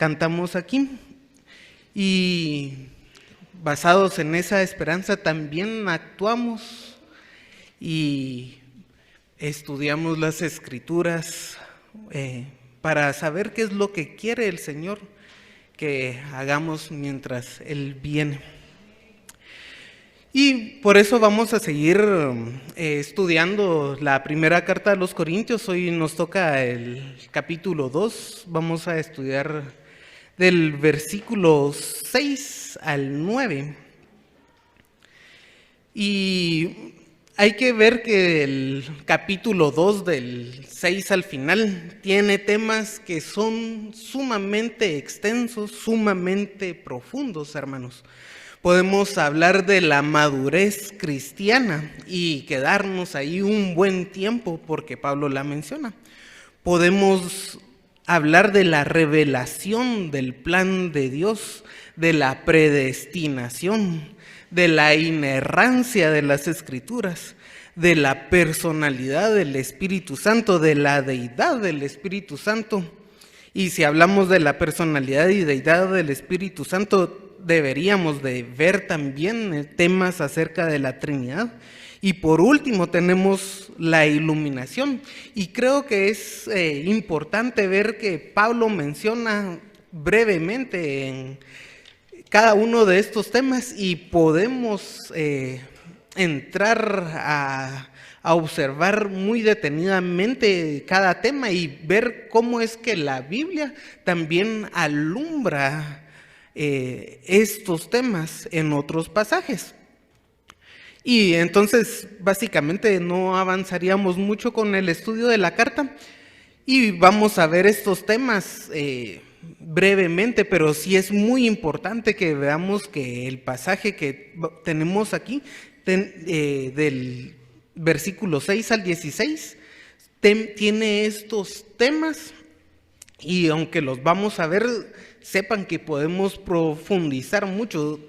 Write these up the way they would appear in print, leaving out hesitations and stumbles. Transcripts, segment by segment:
cantamos aquí. Y basados en esa esperanza también actuamos y estudiamos las Escrituras para saber qué es lo que quiere el Señor que hagamos mientras Él viene. Y por eso vamos a seguir estudiando la primera carta a los Corintios. Hoy nos toca el capítulo 2. Vamos a estudiar del versículo 6 al 9. Y hay que ver que el capítulo 2 del 6 al final tiene temas que son sumamente extensos, sumamente profundos, hermanos. Podemos hablar de la madurez cristiana y quedarnos ahí un buen tiempo porque Pablo la menciona. Podemos hablar de la revelación del plan de Dios, de la predestinación, de la inerrancia de las Escrituras, de la personalidad del Espíritu Santo, de la deidad del Espíritu Santo. Y si hablamos de la personalidad y deidad del Espíritu Santo, deberíamos de ver también temas acerca de la Trinidad. Y por último tenemos la iluminación. Y creo que es importante ver que Pablo menciona brevemente en cada uno de estos temas y podemos entrar a observar muy detenidamente cada tema y ver cómo es que la Biblia también alumbra estos temas en otros pasajes. Y entonces básicamente no avanzaríamos mucho con el estudio de la carta y vamos a ver estos temas brevemente, pero sí es muy importante que veamos que el pasaje que tenemos aquí del versículo 6 al 16 tiene estos temas y aunque los vamos a ver, sepan que podemos profundizar mucho.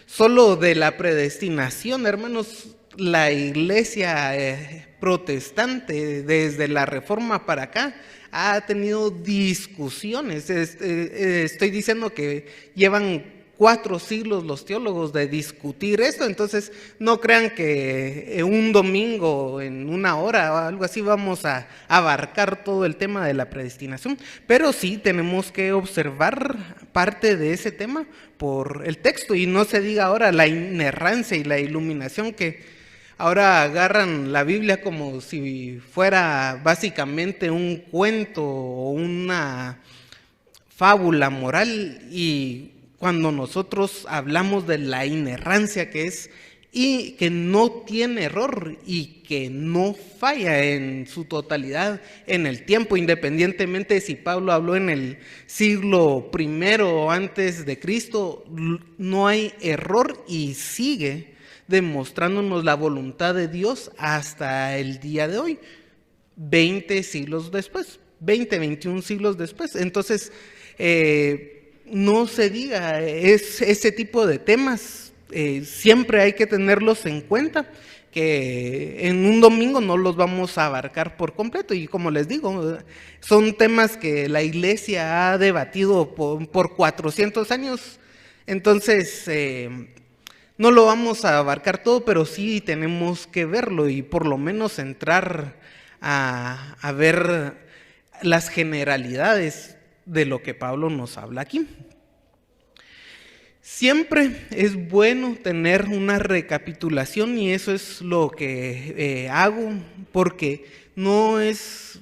Solo de la predestinación, hermanos, la iglesia protestante desde la Reforma para acá ha tenido discusiones. Estoy diciendo que llevan 4 siglos los teólogos de discutir esto, entonces no crean que un domingo en 1 hora o algo así vamos a abarcar todo el tema de la predestinación, pero sí tenemos que observar parte de ese tema por el texto y no se diga ahora la inerrancia y la iluminación que ahora agarran la Biblia como si fuera básicamente un cuento o una fábula moral y cuando nosotros hablamos de la inerrancia que es y que no tiene error y que no falla en su totalidad en el tiempo, independientemente de si Pablo habló en el siglo I o antes de Cristo, no hay error y sigue demostrándonos la voluntad de Dios hasta el día de hoy, 20 siglos después, 21 siglos después. Entonces, no se diga, ese tipo de temas siempre hay que tenerlos en cuenta, que en un domingo no los vamos a abarcar por completo y como les digo, son temas que la iglesia ha debatido por 400 años, entonces no lo vamos a abarcar todo, pero sí tenemos que verlo y por lo menos entrar a ver las generalidades de lo que Pablo nos habla aquí. Siempre es bueno tener una recapitulación y eso es lo que hago porque no es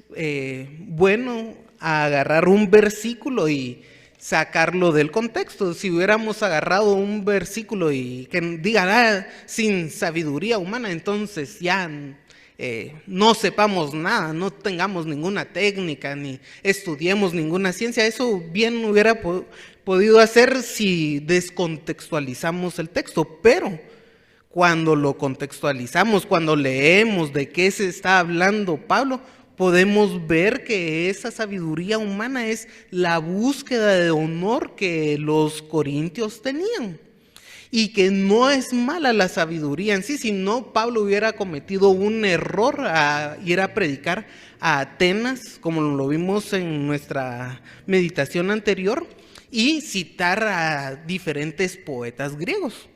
bueno agarrar un versículo y sacarlo del contexto. Si hubiéramos agarrado un versículo y que diga sin sabiduría humana, entonces ya no sepamos nada, no tengamos ninguna técnica, ni estudiemos ninguna ciencia. Eso bien hubiera podido hacer si descontextualizamos el texto, pero cuando lo contextualizamos, cuando leemos de qué se está hablando Pablo, podemos ver que esa sabiduría humana es la búsqueda de honor que los corintios tenían. y que no es mala la sabiduría en sí, si no Pablo hubiera cometido un error a ir a predicar a Atenas, como lo vimos en nuestra meditación anterior, y citar a diferentes poetas griegos.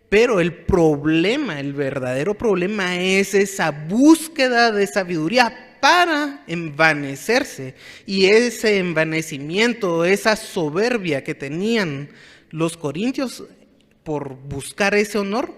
Pero el problema, el verdadero problema es esa búsqueda de sabiduría para envanecerse, y ese envanecimiento, esa soberbia que tenían los corintios por buscar ese honor,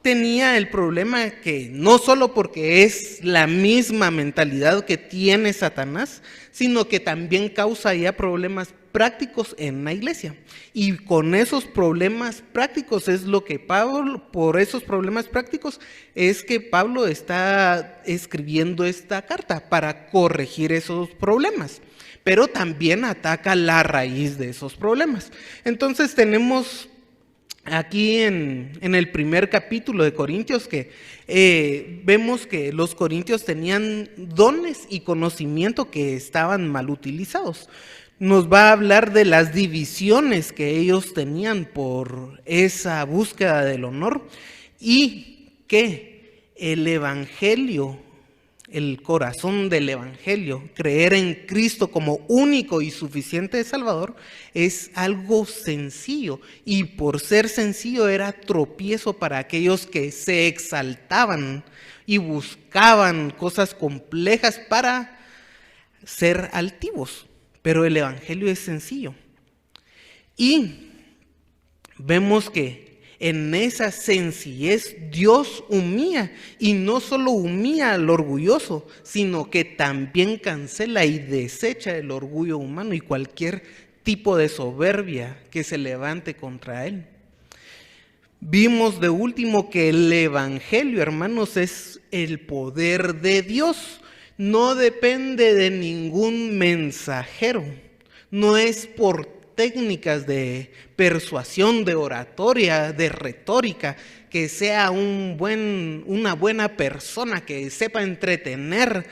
tenía el problema que no solo porque es la misma mentalidad que tiene Satanás, sino que también causa ya problemas prácticos en la iglesia. Y con esos problemas prácticos es lo que por esos problemas prácticos es que Pablo está escribiendo esta carta para corregir esos problemas, pero también ataca la raíz de esos problemas. Entonces tenemos aquí en el primer capítulo de Corintios que vemos que los corintios tenían dones y conocimiento que estaban mal utilizados. Nos va a hablar de las divisiones que ellos tenían por esa búsqueda del honor, y que el evangelio, el corazón del evangelio, creer en Cristo como único y suficiente Salvador, es algo sencillo, y por ser sencillo era tropiezo para aquellos que se exaltaban y buscaban cosas complejas para ser altivos. Pero el evangelio es sencillo, y vemos que en esa sencillez Dios humilla, y no solo humilla al orgulloso, sino que también cancela y desecha el orgullo humano y cualquier tipo de soberbia que se levante contra él. Vimos de último que el evangelio, hermanos, es el poder de Dios. No depende de ningún mensajero, no es por técnicas de persuasión, de oratoria, de retórica, que sea una buena persona, que sepa entretener.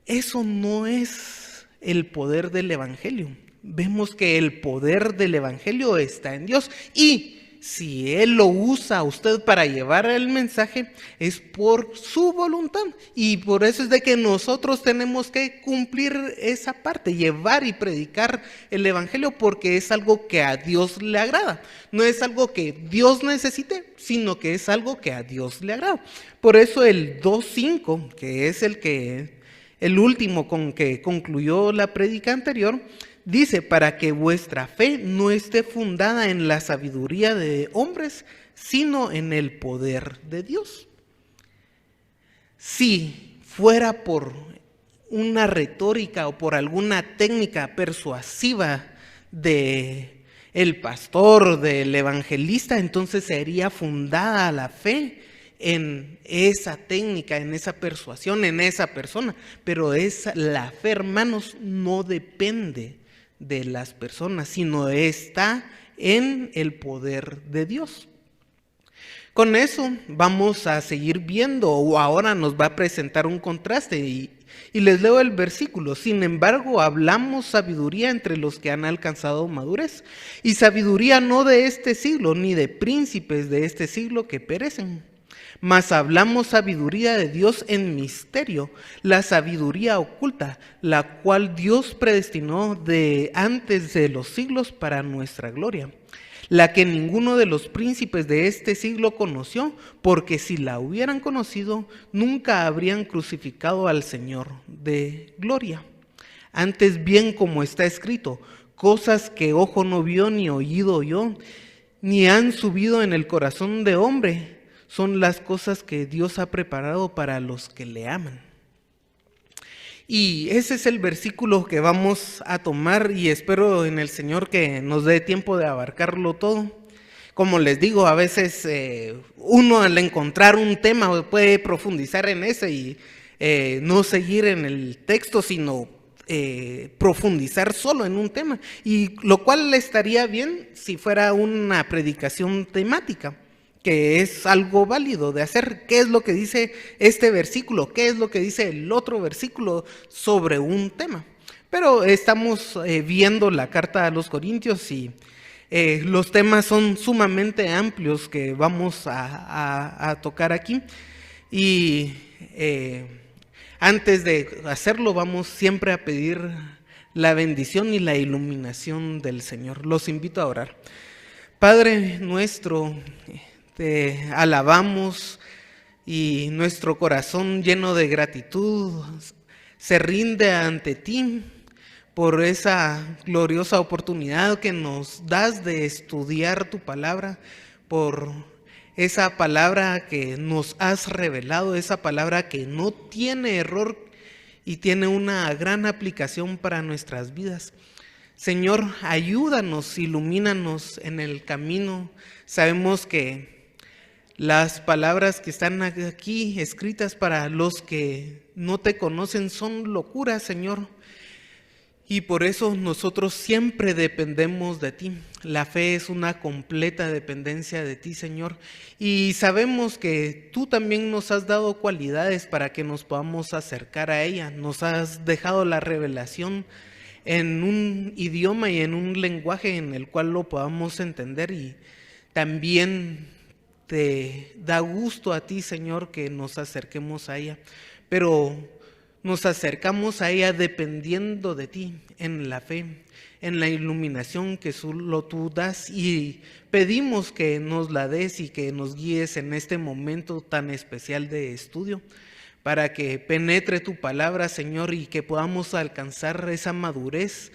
Eso no es el poder del evangelio. Vemos que el poder del evangelio está en Dios, y si Él lo usa a usted para llevar el mensaje, es por su voluntad, y por eso es de que nosotros tenemos que cumplir esa parte, llevar y predicar el evangelio, porque es algo que a Dios le agrada. No es algo que Dios necesite, sino que es algo que a Dios le agrada. Por eso el 2:5, que es el último con que concluyó la prédica anterior, dice: para que vuestra fe no esté fundada en la sabiduría de hombres, sino en el poder de Dios. Si fuera por una retórica o por alguna técnica persuasiva de el pastor, del evangelista, entonces sería fundada la fe en esa técnica, en esa persuasión, en esa persona. Pero la fe, hermanos, no depende de las personas, sino está en el poder de Dios. Con eso vamos a seguir viendo, o ahora nos va a presentar un contraste, y les leo el versículo. Sin embargo, hablamos sabiduría entre los que han alcanzado madurez, y sabiduría no de este siglo, ni de príncipes de este siglo que perecen. Mas hablamos sabiduría de Dios en misterio, la sabiduría oculta, la cual Dios predestinó de antes de los siglos para nuestra gloria, la que ninguno de los príncipes de este siglo conoció, porque si la hubieran conocido, nunca habrían crucificado al Señor de gloria. Antes bien, como está escrito, cosas que ojo no vio, ni oído oyó, ni han subido en el corazón de hombre, son las cosas que Dios ha preparado para los que le aman. Y ese es el versículo que vamos a tomar, y espero en el Señor que nos dé tiempo de abarcarlo todo. Como les digo, a veces uno al encontrar un tema puede profundizar en ese y no seguir en el texto, sino profundizar solo en un tema, y lo cual estaría bien si fuera una predicación temática, que es algo válido de hacer. ¿Qué es lo que dice este versículo? ¿Qué es lo que dice el otro versículo sobre un tema? Pero estamos viendo la carta a los Corintios, y Los temas son sumamente amplios que vamos a tocar aquí y antes de hacerlo vamos siempre a pedir la bendición y la iluminación del Señor. Los invito a orar. Padre nuestro, te alabamos y nuestro corazón lleno de gratitud se rinde ante ti por esa gloriosa oportunidad que nos das de estudiar tu palabra, por esa palabra que nos has revelado, esa palabra que no tiene error y tiene una gran aplicación para nuestras vidas. Señor, ayúdanos, ilumínanos en el camino. Sabemos que las palabras que están aquí escritas para los que no te conocen son locuras, Señor. Y por eso nosotros siempre dependemos de ti. La fe es una completa dependencia de ti, Señor. Y sabemos que tú también nos has dado cualidades para que nos podamos acercar a ella. Nos has dejado la revelación en un idioma y en un lenguaje en el cual lo podamos entender. Y también te da gusto a ti, Señor, que nos acerquemos a ella. Pero nos acercamos a ella dependiendo de ti, en la fe, en la iluminación que solo tú das, y pedimos que nos la des y que nos guíes en este momento tan especial de estudio, para que penetre tu palabra, Señor, y que podamos alcanzar esa madurez,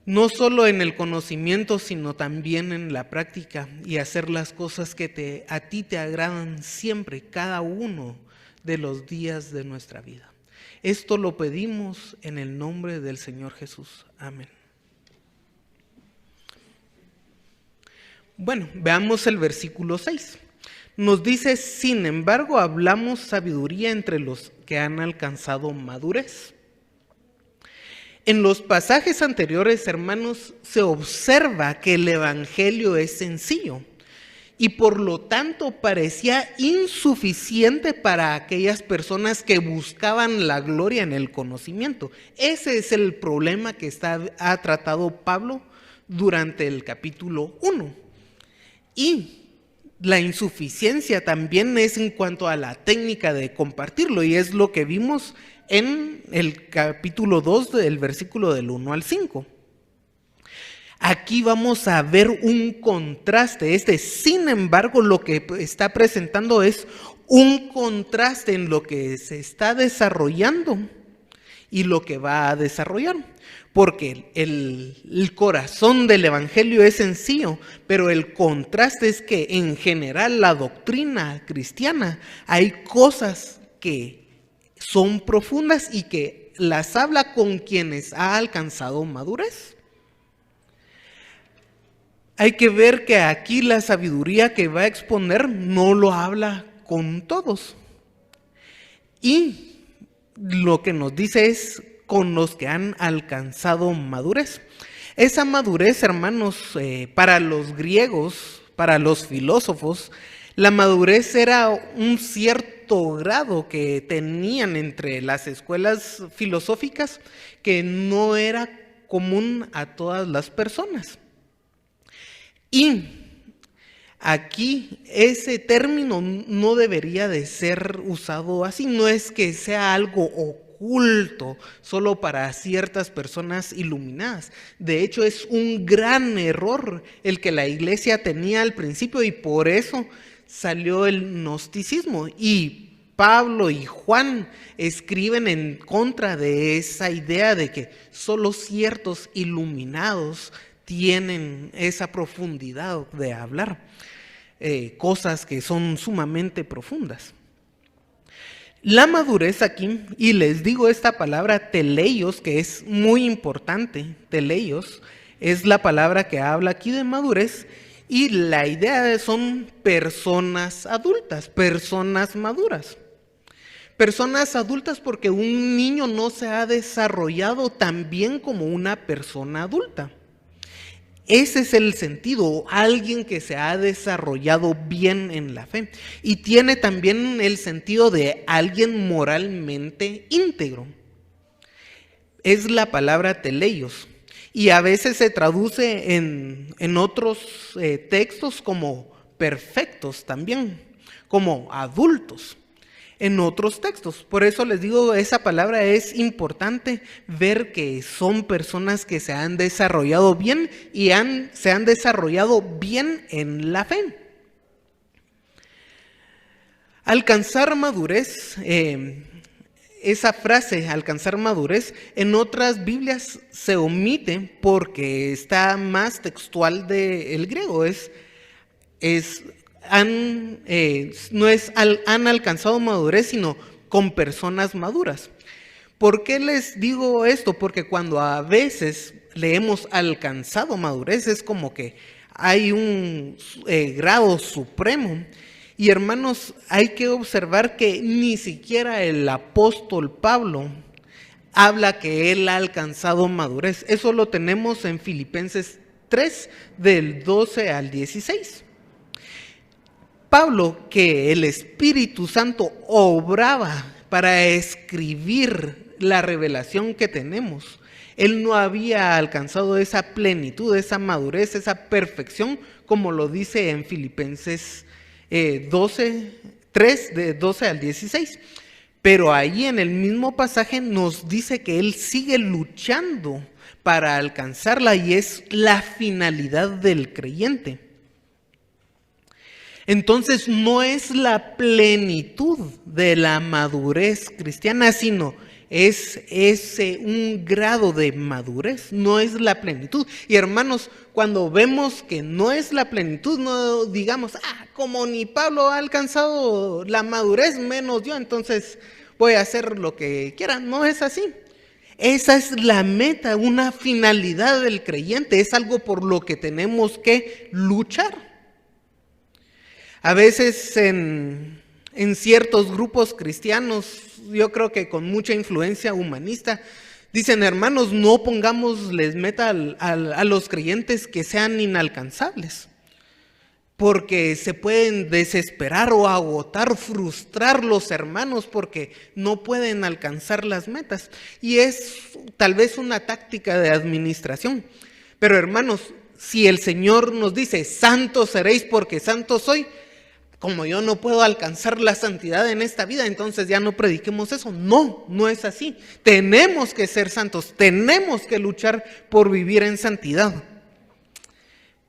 no solo en el conocimiento, sino también en la práctica, y hacer las cosas que a ti te agradan siempre, cada uno de los días de nuestra vida. Esto lo pedimos en el nombre del Señor Jesús. Amén. Bueno, veamos el versículo 6. Nos dice: sin embargo, hablamos sabiduría entre los que han alcanzado madurez. En los pasajes anteriores, hermanos, se observa que el evangelio es sencillo y por lo tanto parecía insuficiente para aquellas personas que buscaban la gloria en el conocimiento. Ese es el problema que ha tratado Pablo durante el capítulo 1. Y la insuficiencia también es en cuanto a la técnica de compartirlo, y es lo que vimos en el capítulo 2 del versículo del 1 al 5. Aquí vamos a ver un contraste. Sin embargo, lo que está presentando es un contraste en lo que se está desarrollando y lo que va a desarrollar. Porque el corazón del evangelio es sencillo, pero el contraste es que en general la doctrina cristiana hay cosas que son profundas y que las habla con quienes ha alcanzado madurez. Hay que ver que aquí la sabiduría que va a exponer no lo habla con todos. Y lo que nos dice es con los que han alcanzado madurez. Esa madurez, hermanos, para los griegos, para los filósofos, la madurez era un cierto grado que tenían entre las escuelas filosóficas que no era común a todas las personas. Y aquí ese término no debería de ser usado así, no es que sea algo oculto solo para ciertas personas iluminadas. De hecho, es un gran error el que la iglesia tenía al principio, y por eso salió el gnosticismo. Y Pablo y Juan escriben en contra de esa idea de que solo ciertos iluminados tienen esa profundidad de hablar cosas que son sumamente profundas. La madurez aquí, y les digo esta palabra teleios, que es muy importante. Teleios es la palabra que habla aquí de madurez, y la idea son personas adultas, personas maduras. Personas adultas porque un niño no se ha desarrollado tan bien como una persona adulta. Ese es el sentido, alguien que se ha desarrollado bien en la fe, y tiene también el sentido de alguien moralmente íntegro. Es la palabra teleios. Y a veces se traduce en otros textos como perfectos también, como adultos, en otros textos. Por eso les digo, esa palabra es importante ver que son personas que se han desarrollado bien y se han desarrollado bien en la fe. Alcanzar madurez, esa frase, alcanzar madurez, en otras Biblias se omite porque está más textual del griego, han alcanzado madurez, sino con personas maduras. ¿Por qué les digo esto? Porque cuando a veces leemos alcanzado madurez, es como que hay un grado supremo. Y hermanos, hay que observar que ni siquiera el apóstol Pablo habla que él ha alcanzado madurez. Eso lo tenemos en Filipenses 3, del 12 al 16. Pablo, que el Espíritu Santo obraba para escribir la revelación que tenemos, él no había alcanzado esa plenitud, esa madurez, esa perfección, como lo dice en Filipenses 3, de 12 al 16. Pero ahí en el mismo pasaje nos dice que él sigue luchando para alcanzarla y es la finalidad del creyente. Entonces no es la plenitud de la madurez cristiana, sino es un grado de madurez, no es la plenitud. Y hermanos, cuando vemos que no es la plenitud, no digamos, como ni Pablo ha alcanzado la madurez, menos yo, entonces voy a hacer lo que quiera. No es así. Esa es la meta, una finalidad del creyente, es algo por lo que tenemos que luchar. A veces en ciertos grupos cristianos, yo creo que con mucha influencia humanista, dicen, hermanos, no pongámosles meta a los creyentes que sean inalcanzables, porque se pueden desesperar o agotar, frustrar los hermanos porque no pueden alcanzar las metas. Y es tal vez una táctica de administración. Pero hermanos, si el Señor nos dice, santos seréis porque santo soy, como yo no puedo alcanzar la santidad en esta vida, entonces ya no prediquemos eso. No es así. Tenemos que ser santos, tenemos que luchar por vivir en santidad.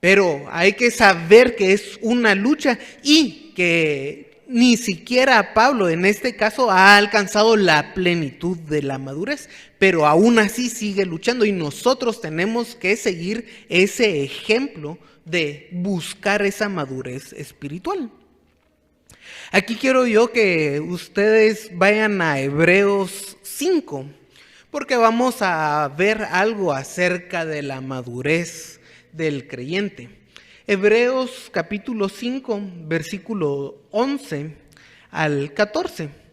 Pero hay que saber que es una lucha y que ni siquiera Pablo en este caso ha alcanzado la plenitud de la madurez, pero aún así sigue luchando y nosotros tenemos que seguir ese ejemplo de buscar esa madurez espiritual. Aquí quiero yo que ustedes vayan a Hebreos 5, porque vamos a ver algo acerca de la madurez del creyente. Hebreos capítulo 5, versículo 11 al 14.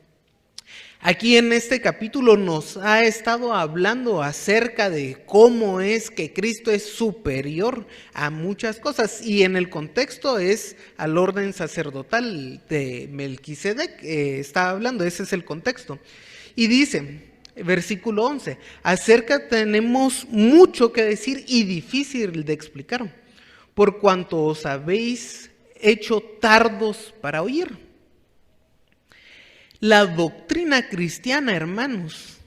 Aquí en este capítulo nos ha estado hablando acerca de cómo es que Cristo es superior a muchas cosas y en el contexto es al orden sacerdotal de Melquisedec, está hablando, ese es el contexto. Y dice, versículo 11, acerca tenemos mucho que decir y difícil de explicar, por cuanto os habéis hecho tardos para oír. La doctrina cristiana, hermanos,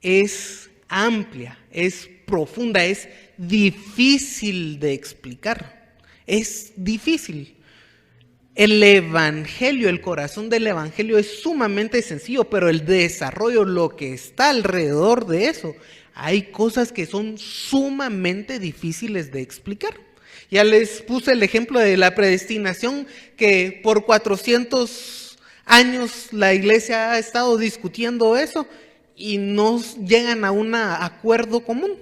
es amplia, es profunda, es difícil de explicar, es difícil. El evangelio, el corazón del evangelio es sumamente sencillo, pero el desarrollo, lo que está alrededor de eso, hay cosas que son sumamente difíciles de explicar. Ya les puse el ejemplo de la predestinación, que por 400 años la iglesia ha estado discutiendo eso y no llegan a un acuerdo común.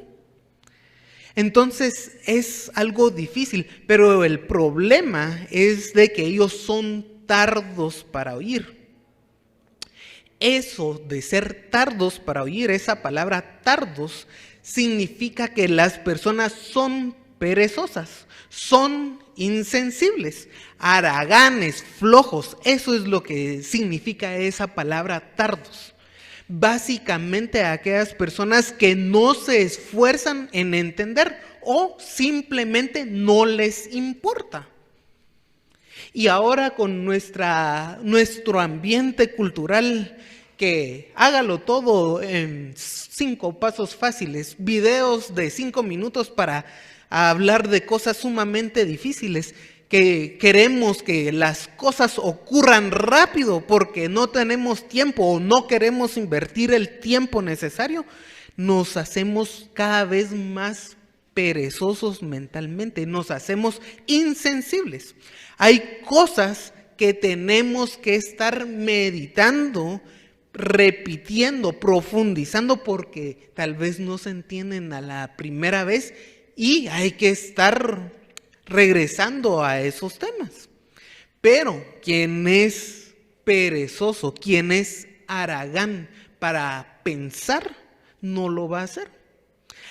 Entonces es algo difícil, pero el problema es de que ellos son tardos para oír. Eso de ser tardos para oír, esa palabra tardos, significa que las personas son perezosas, son insensibles, haraganes, flojos. Eso es lo que significa esa palabra tardos. básicamente a aquellas personas que no se esfuerzan en entender o simplemente no les importa. Y ahora con nuestro ambiente cultural, que hágalo todo en 5 pasos fáciles, videos de 5 minutos para hablar de cosas sumamente difíciles, que queremos que las cosas ocurran rápido porque no tenemos tiempo o no queremos invertir el tiempo necesario, nos hacemos cada vez más perezosos mentalmente, nos hacemos insensibles. Hay cosas que tenemos que estar meditando, repitiendo, profundizando, porque tal vez no se entienden a la primera vez y hay que estar regresando a esos temas. Pero quien es perezoso, quien es haragán para pensar, no lo va a hacer.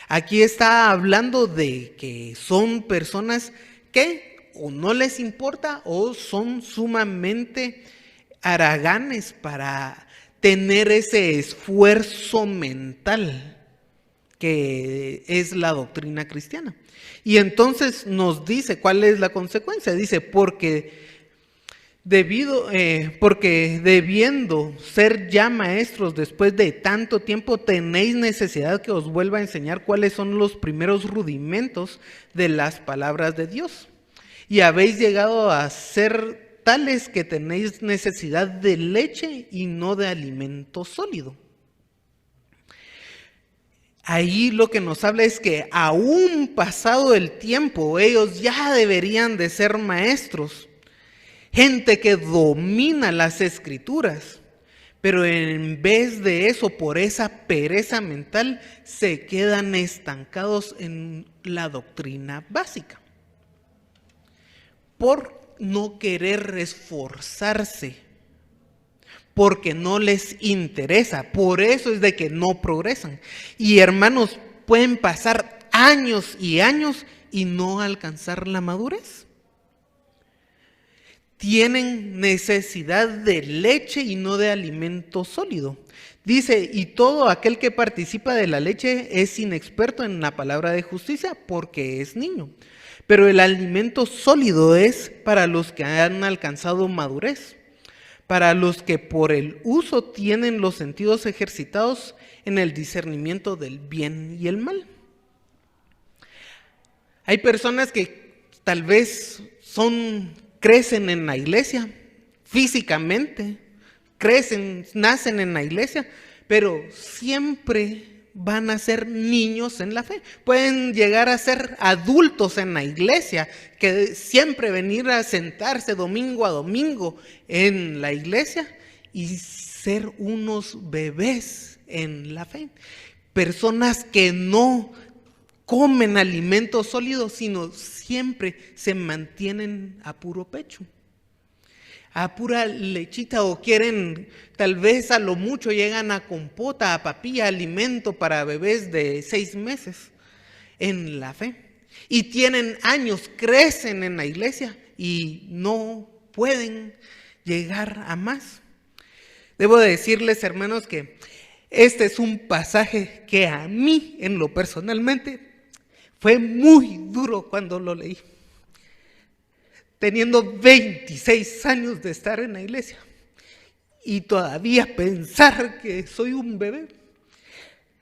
Aquí está hablando de que son personas que o no les importa o son sumamente haraganes para tener ese esfuerzo mental que es la doctrina cristiana. Y entonces nos dice cuál es la consecuencia. Dice, porque debiendo ser ya maestros después de tanto tiempo, tenéis necesidad que os vuelva a enseñar cuáles son los primeros rudimentos de las palabras de Dios. Y habéis llegado a ser tales que tenéis necesidad de leche y no de alimento sólido. Ahí lo que nos habla es que aún pasado el tiempo, ellos ya deberían de ser maestros, gente que domina las escrituras, pero en vez de eso, por esa pereza mental, se quedan estancados en la doctrina básica, por no querer esforzarse, porque no les interesa. Por eso es de que no progresan. Y hermanos, pueden pasar años y años y no alcanzar la madurez. Tienen necesidad de leche y no de alimento sólido. Dice, y todo aquel que participa de la leche es inexperto en la palabra de justicia porque es niño. Pero el alimento sólido es para los que han alcanzado madurez, para los que por el uso tienen los sentidos ejercitados en el discernimiento del bien y el mal. Hay personas que tal vez crecen en la iglesia, físicamente, nacen en la iglesia, pero siempre van a ser niños en la fe. Pueden llegar a ser adultos en la iglesia, que siempre venir a sentarse domingo a domingo en la iglesia y ser unos bebés en la fe. Personas que no comen alimentos sólidos, sino siempre se mantienen a puro pecho, a pura lechita, o quieren, tal vez a lo mucho llegan a compota, a papilla, alimento para bebés de 6 meses en la fe. Y tienen años, crecen en la iglesia y no pueden llegar a más. Debo decirles, hermanos, que este es un pasaje que a mí, en lo personalmente, fue muy duro cuando lo leí. Teniendo 26 años de estar en la iglesia y todavía pensar que soy un bebé,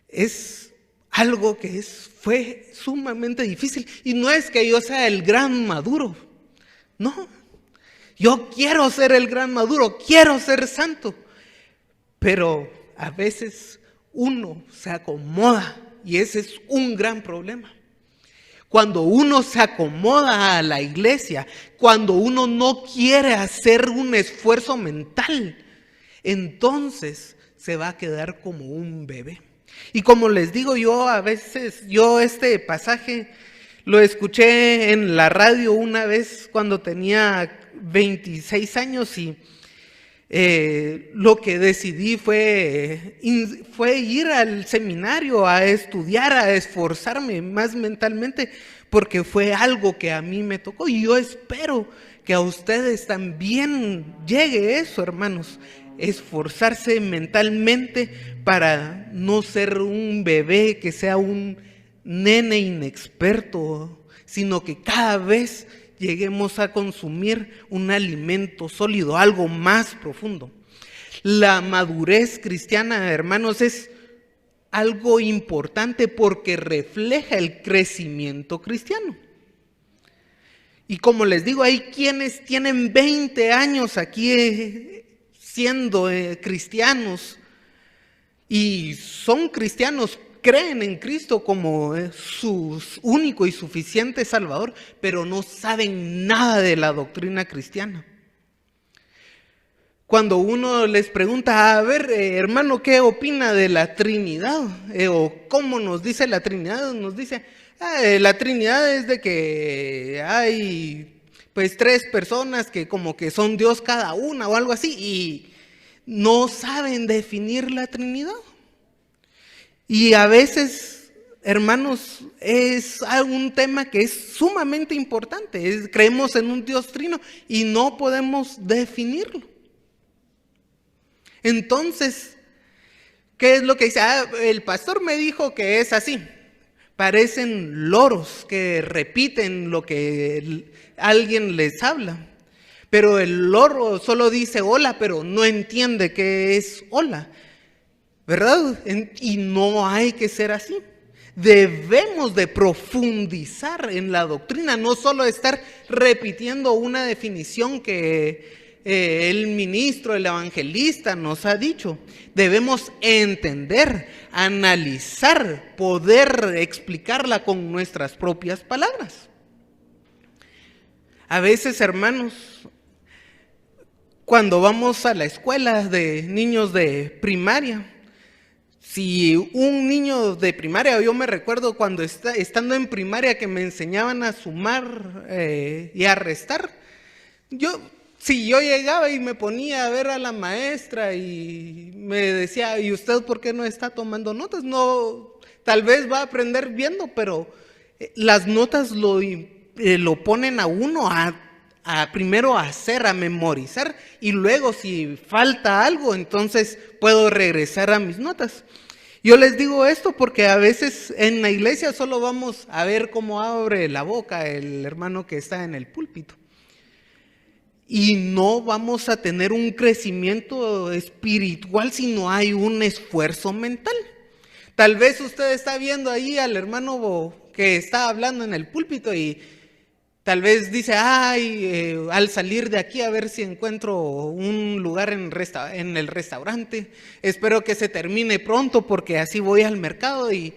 es algo que fue sumamente difícil. Y no es que yo sea el gran maduro, no. Yo quiero ser el gran maduro, quiero ser santo, pero a veces uno se acomoda y ese es un gran problema. Cuando uno se acomoda a la iglesia, cuando uno no quiere hacer un esfuerzo mental, entonces se va a quedar como un bebé. Y como les digo, yo este pasaje lo escuché en la radio una vez cuando tenía 26 años y lo que decidí fue ir al seminario a estudiar, a esforzarme más mentalmente, porque fue algo que a mí me tocó y yo espero que a ustedes también llegue eso, hermanos, esforzarse mentalmente para no ser un bebé que sea un nene inexperto, sino que cada vez lleguemos a consumir un alimento sólido, algo más profundo. La madurez cristiana, hermanos, es algo importante porque refleja el crecimiento cristiano. Y como les digo, hay quienes tienen 20 años aquí siendo cristianos y son cristianos, creen en Cristo como su único y suficiente Salvador, pero no saben nada de la doctrina cristiana. Cuando uno les pregunta, a ver, hermano, ¿qué opina de la Trinidad? O ¿cómo nos dice la Trinidad? Nos dice, la Trinidad es de que hay pues 3 personas que como que son Dios cada una o algo así, y no saben definir la Trinidad. Y a veces, hermanos, es un tema que es sumamente importante. Creemos en un Dios trino y no podemos definirlo. Entonces, ¿qué es lo que dice? El pastor me dijo que es así. Parecen loros que repiten lo que alguien les habla. Pero el loro solo dice hola, pero no entiende qué es hola, ¿verdad? Y no hay que ser así. Debemos de profundizar en la doctrina, no solo estar repitiendo una definición que el ministro, el evangelista nos ha dicho. Debemos entender, analizar, poder explicarla con nuestras propias palabras. A veces, hermanos, cuando vamos a la escuela de niños de primaria, si un niño de primaria, yo me recuerdo cuando estando en primaria que me enseñaban a sumar y a restar, si yo llegaba y me ponía a ver a la maestra y me decía, ¿y usted por qué no está tomando notas? No, tal vez va a aprender viendo, pero las notas lo ponen a uno a primero hacer, a memorizar, y luego si falta algo, entonces puedo regresar a mis notas. Yo les digo esto porque a veces en la iglesia solo vamos a ver cómo abre la boca el hermano que está en el púlpito. Y no vamos a tener un crecimiento espiritual si no hay un esfuerzo mental. Tal vez usted está viendo ahí al hermano que está hablando en el púlpito y tal vez dice, al salir de aquí a ver si encuentro un lugar en el restaurante, espero que se termine pronto porque así voy al mercado. Y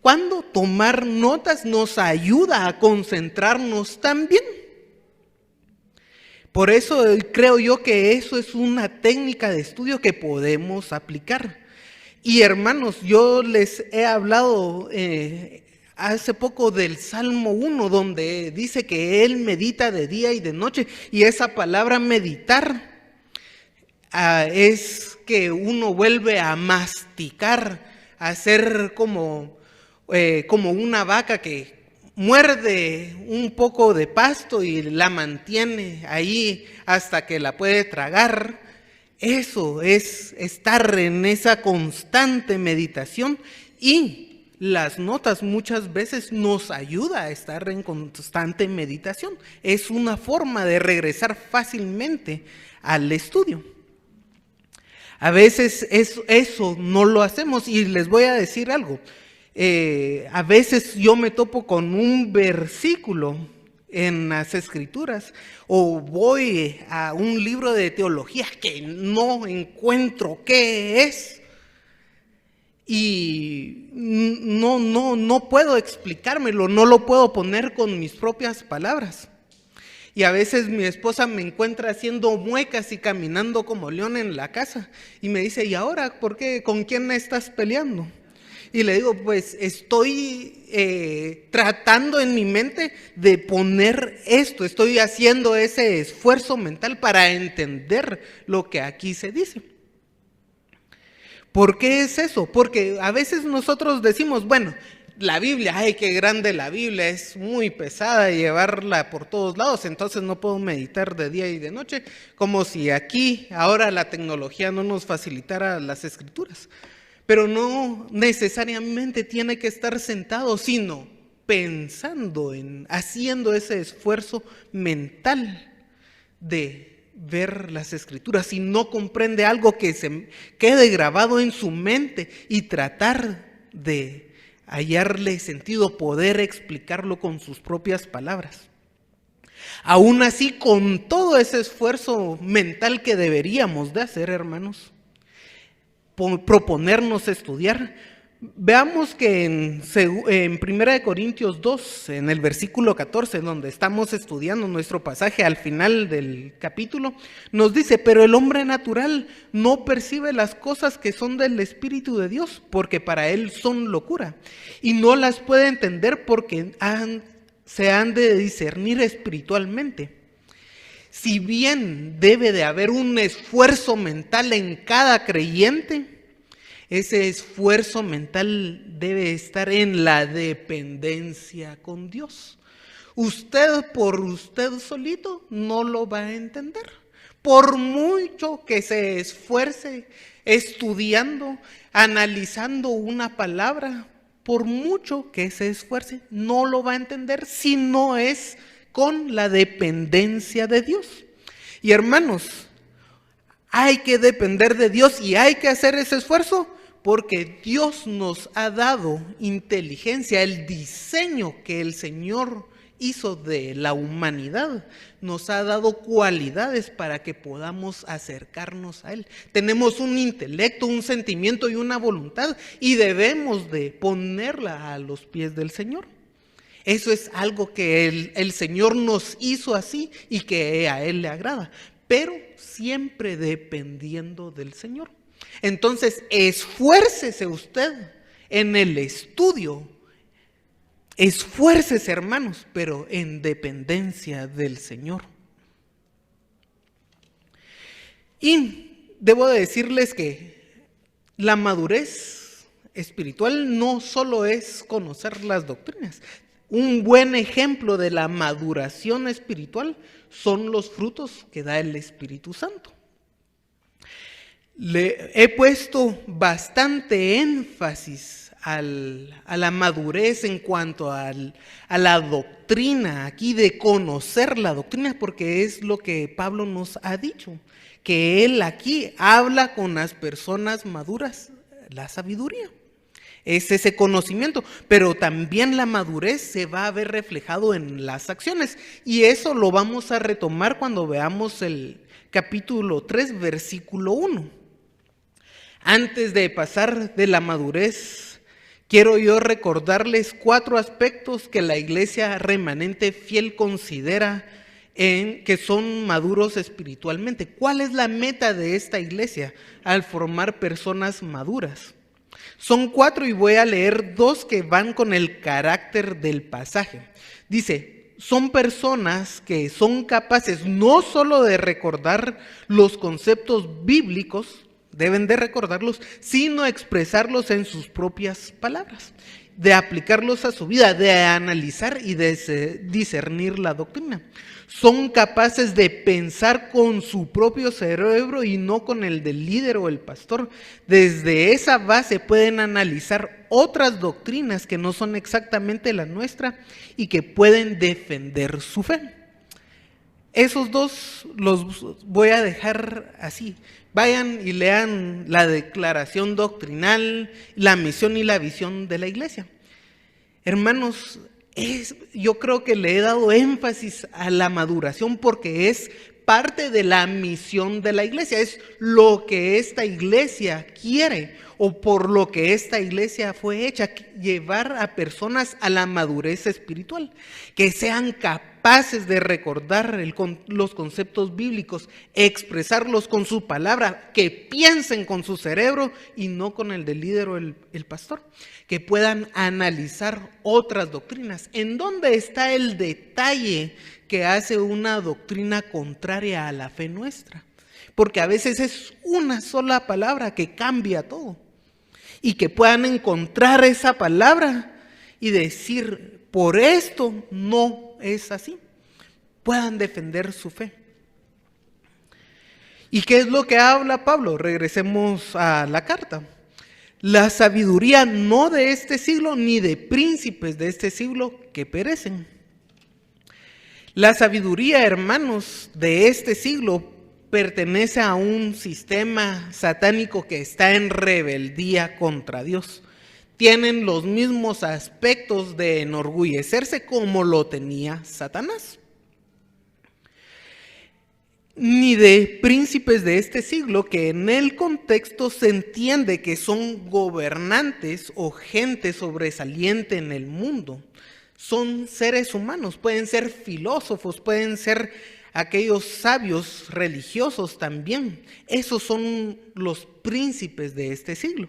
cuando tomar notas nos ayuda a concentrarnos también. Por eso creo yo que eso es una técnica de estudio que podemos aplicar. Y hermanos, yo les he hablado hace poco del Salmo 1, donde dice que Él medita de día y de noche. Y esa palabra meditar es que uno vuelve a masticar, a ser como una vaca que muerde un poco de pasto y la mantiene ahí hasta que la puede tragar. Eso es estar en esa constante meditación, y las notas muchas veces nos ayuda a estar en constante meditación. Es una forma de regresar fácilmente al estudio. A veces eso no lo hacemos, y les voy a decir algo. A veces yo me topo con un versículo en las escrituras o voy a un libro de teología que no encuentro qué es y no puedo explicármelo, no lo puedo poner con mis propias palabras. Y a veces mi esposa me encuentra haciendo muecas y caminando como león en la casa y me dice, ¿y ahora por qué? ¿Con quién estás peleando? Y le digo, pues estoy tratando en mi mente de poner esto, estoy haciendo ese esfuerzo mental para entender lo que aquí se dice. ¿Por qué es eso? Porque a veces nosotros decimos, bueno, la Biblia, ay, qué grande la Biblia, es muy pesada llevarla por todos lados, entonces no puedo meditar de día y de noche, como si aquí ahora la tecnología no nos facilitara las escrituras. Pero no necesariamente tiene que estar sentado, sino pensando en, haciendo ese esfuerzo mental de ver las escrituras. Si no comprende algo, que se quede grabado en su mente y tratar de hallarle sentido, poder explicarlo con sus propias palabras. Aún así, con todo ese esfuerzo mental que deberíamos de hacer, hermanos, proponernos estudiar, veamos que en 1 Corintios 2, en el versículo 14, donde estamos estudiando nuestro pasaje al final del capítulo, nos dice: pero el hombre natural no percibe las cosas que son del Espíritu de Dios, porque para él son locura, y no las puede entender porque se han de discernir espiritualmente. Si bien debe de haber un esfuerzo mental en cada creyente, ese esfuerzo mental debe estar en la dependencia con Dios. Usted por usted solito no lo va a entender. Por mucho que se esfuerce estudiando, analizando una palabra, por mucho que se esfuerce, no lo va a entender si no es con la dependencia de Dios. Y hermanos, hay que depender de Dios y hay que hacer ese esfuerzo porque Dios nos ha dado inteligencia. El diseño que el Señor hizo de la humanidad nos ha dado cualidades para que podamos acercarnos a Él. Tenemos un intelecto, un sentimiento y una voluntad y debemos de ponerla a los pies del Señor. Eso es algo que el Señor nos hizo así y que a Él le agrada, pero siempre dependiendo del Señor. Entonces, esfuércese usted en el estudio, esfuércese, hermanos, pero en dependencia del Señor. Y debo decirles que la madurez espiritual no solo es conocer las doctrinas. Un buen ejemplo de la maduración espiritual son los frutos que da el Espíritu Santo. Le he puesto bastante énfasis a la madurez en cuanto a la doctrina, aquí de conocer la doctrina, porque es lo que Pablo nos ha dicho, que él aquí habla con las personas maduras, la sabiduría. Es ese conocimiento, pero también la madurez se va a ver reflejado en las acciones, y eso lo vamos a retomar cuando veamos el capítulo 3, versículo 1. Antes de pasar de la madurez, quiero yo recordarles 4 aspectos que la iglesia remanente fiel considera que son maduros espiritualmente. ¿Cuál es la meta de esta iglesia al formar personas maduras? Son 4 y voy a leer 2 que van con el carácter del pasaje. Dice: son personas que son capaces no solo de recordar los conceptos bíblicos, deben de recordarlos, sino expresarlos en sus propias palabras, de aplicarlos a su vida, de analizar y de discernir la doctrina. Son capaces de pensar con su propio cerebro y no con el del líder o el pastor. Desde esa base pueden analizar otras doctrinas que no son exactamente la nuestra y que pueden defender su fe. Esos 2 los voy a dejar así. Vayan y lean la declaración doctrinal, la misión y la visión de la iglesia. Hermanos, yo creo que le he dado énfasis a la maduración porque es parte de la misión de la iglesia, es lo que esta iglesia quiere o por lo que esta iglesia fue hecha, llevar a personas a la madurez espiritual, que sean capaces de recordar los conceptos bíblicos, expresarlos con su palabra, que piensen con su cerebro y no con el del líder o el pastor, que puedan analizar otras doctrinas. ¿En dónde está el detalle que hace una doctrina contraria a la fe nuestra? Porque a veces es una sola palabra que cambia todo. Y que puedan encontrar esa palabra y decir, por esto no es así, puedan defender su fe. ¿Y qué es lo que habla Pablo? Regresemos a la carta. La sabiduría no de este siglo, ni de príncipes de este siglo que perecen. La sabiduría, hermanos, de este siglo pertenece a un sistema satánico que está en rebeldía contra Dios. Tienen los mismos aspectos de enorgullecerse como lo tenía Satanás. Ni de príncipes de este siglo, que en el contexto se entiende que son gobernantes o gente sobresaliente en el mundo. Son seres humanos, pueden ser filósofos, pueden ser aquellos sabios religiosos también. Esos son los príncipes de este siglo.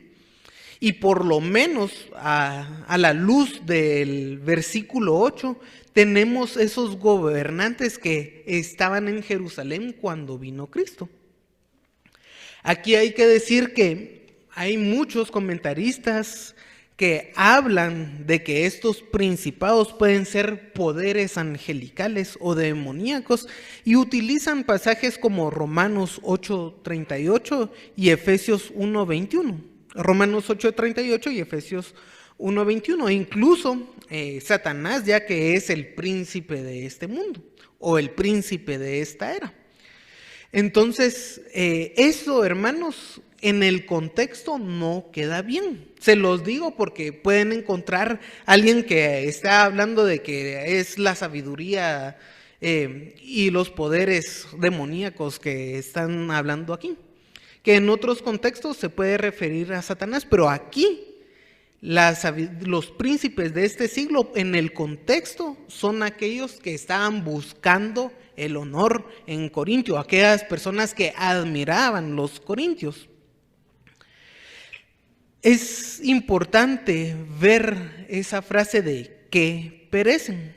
Y por lo menos a la luz del versículo 8, tenemos esos gobernantes que estaban en Jerusalén cuando vino Cristo. Aquí hay que decir que hay muchos comentaristas que hablan de que estos principados pueden ser poderes angelicales o demoníacos y utilizan pasajes como Romanos 8:38 y Efesios 1:21. Romanos 8:38 y Efesios 1:21. E incluso Satanás, ya que es el príncipe de este mundo o el príncipe de esta era. Entonces, eso, hermanos, en el contexto no queda bien. Se los digo porque pueden encontrar a alguien que está hablando de que es la sabiduría y los poderes demoníacos que están hablando aquí. Que en otros contextos se puede referir a Satanás, pero aquí los príncipes de este siglo en el contexto son aquellos que estaban buscando el honor en Corintio, aquellas personas que admiraban los corintios. Es importante ver esa frase de que perecen,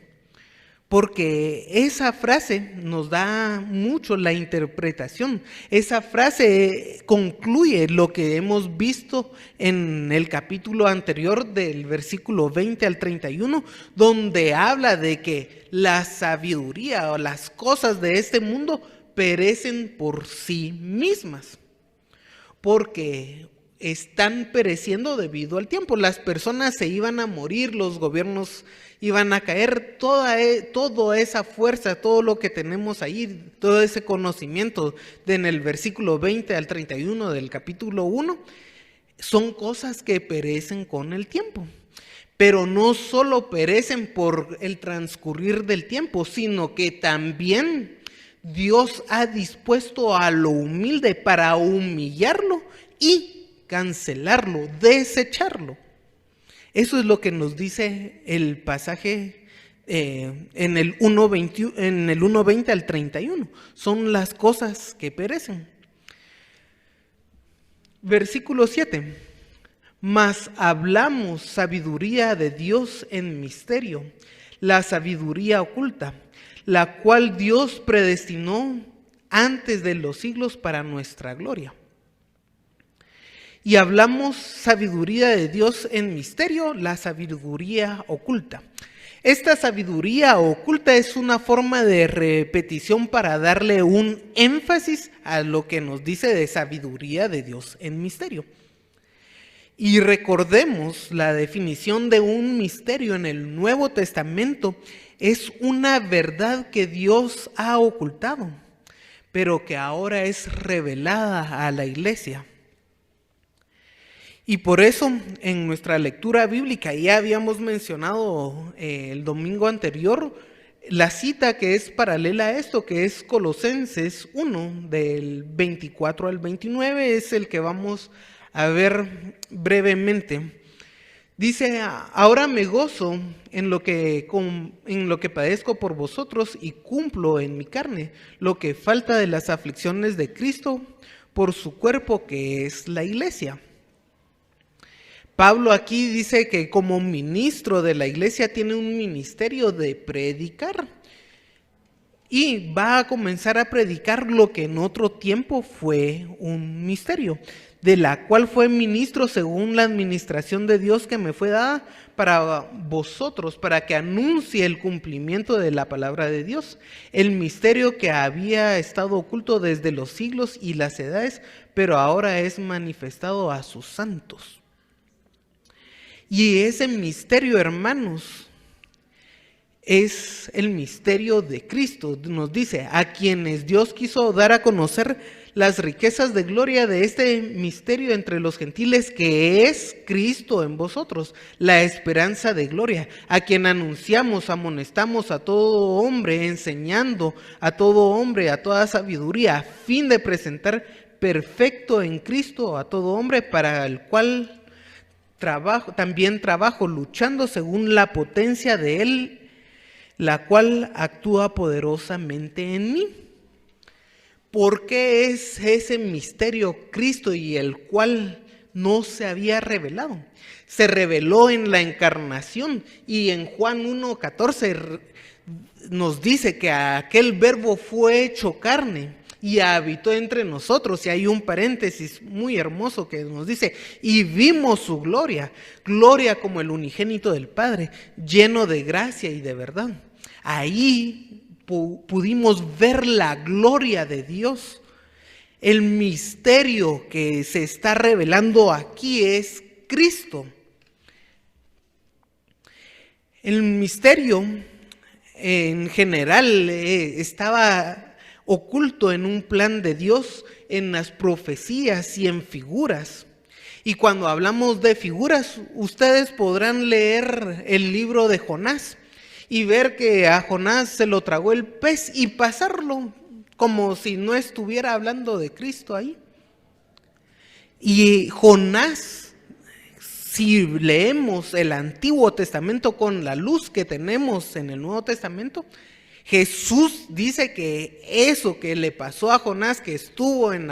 porque esa frase nos da mucho la interpretación. Esa frase concluye lo que hemos visto en el capítulo anterior del versículo 20 al 31, donde habla de que la sabiduría o las cosas de este mundo perecen por sí mismas, porque están pereciendo debido al tiempo. Las personas se iban a morir, los gobiernos iban a caer, toda esa fuerza, todo lo que tenemos ahí, todo ese conocimiento en el versículo 20 al 31 del capítulo 1, son cosas que perecen con el tiempo. Pero no solo perecen por el transcurrir del tiempo, sino que también Dios ha dispuesto a lo humilde para humillarlo y cancelarlo, desecharlo. Eso es lo que nos dice el pasaje en el 1:20 al 31. Son las cosas que perecen. Versículo 7. Mas hablamos sabiduría de Dios en misterio, la sabiduría oculta, la cual Dios predestinó antes de los siglos para nuestra gloria. Y hablamos sabiduría de Dios en misterio, la sabiduría oculta. Esta sabiduría oculta es una forma de repetición para darle un énfasis a lo que nos dice de sabiduría de Dios en misterio. Y recordemos la definición de un misterio en el Nuevo Testamento es una verdad que Dios ha ocultado, pero que ahora es revelada a la iglesia. Y por eso en nuestra lectura bíblica ya habíamos mencionado el domingo anterior la cita que es paralela a esto, que es Colosenses 1 del 24 al 29, es el que vamos a ver brevemente. Dice: ahora me gozo en lo que padezco por vosotros y cumplo en mi carne lo que falta de las aflicciones de Cristo por su cuerpo, que es la iglesia. Pablo aquí dice que como ministro de la iglesia tiene un ministerio de predicar y va a comenzar a predicar lo que en otro tiempo fue un misterio. de la cual fue ministro según la administración de Dios que me fue dada para vosotros, para que anuncie el cumplimiento de la palabra de Dios, el misterio que había estado oculto desde los siglos y las edades, pero ahora es manifestado a sus santos. Y ese misterio, hermanos, es el misterio de Cristo. Nos dice, a quienes Dios quiso dar a conocer las riquezas de gloria de este misterio entre los gentiles, que es Cristo en vosotros, la esperanza de gloria, a quien anunciamos, amonestamos a todo hombre, enseñando a todo hombre, a toda sabiduría, a fin de presentar perfecto en Cristo a todo hombre, para el cual también trabajo, luchando según la potencia de Él, la cual actúa poderosamente en mí. ¿Por qué es ese misterio Cristo y el cual no se había revelado? Se reveló en la encarnación, y en Juan 1:14 nos dice que aquel verbo fue hecho carne y habitó entre nosotros. Y hay un paréntesis muy hermoso que nos dice, y vimos su gloria, gloria como el unigénito del Padre, lleno de gracia y de verdad. Ahí pudimos ver la gloria de Dios. El misterio que se está revelando aquí es Cristo. El misterio en general estaba oculto en un plan de Dios, en las profecías y en figuras. Y cuando hablamos de figuras, ustedes podrán leer el libro de Jonás y ver que a Jonás se lo tragó el pez y pasarlo como si no estuviera hablando de Cristo ahí. Y Jonás, si leemos el Antiguo Testamento con la luz que tenemos en el Nuevo Testamento, Jesús dice que eso que le pasó a Jonás, que estuvo en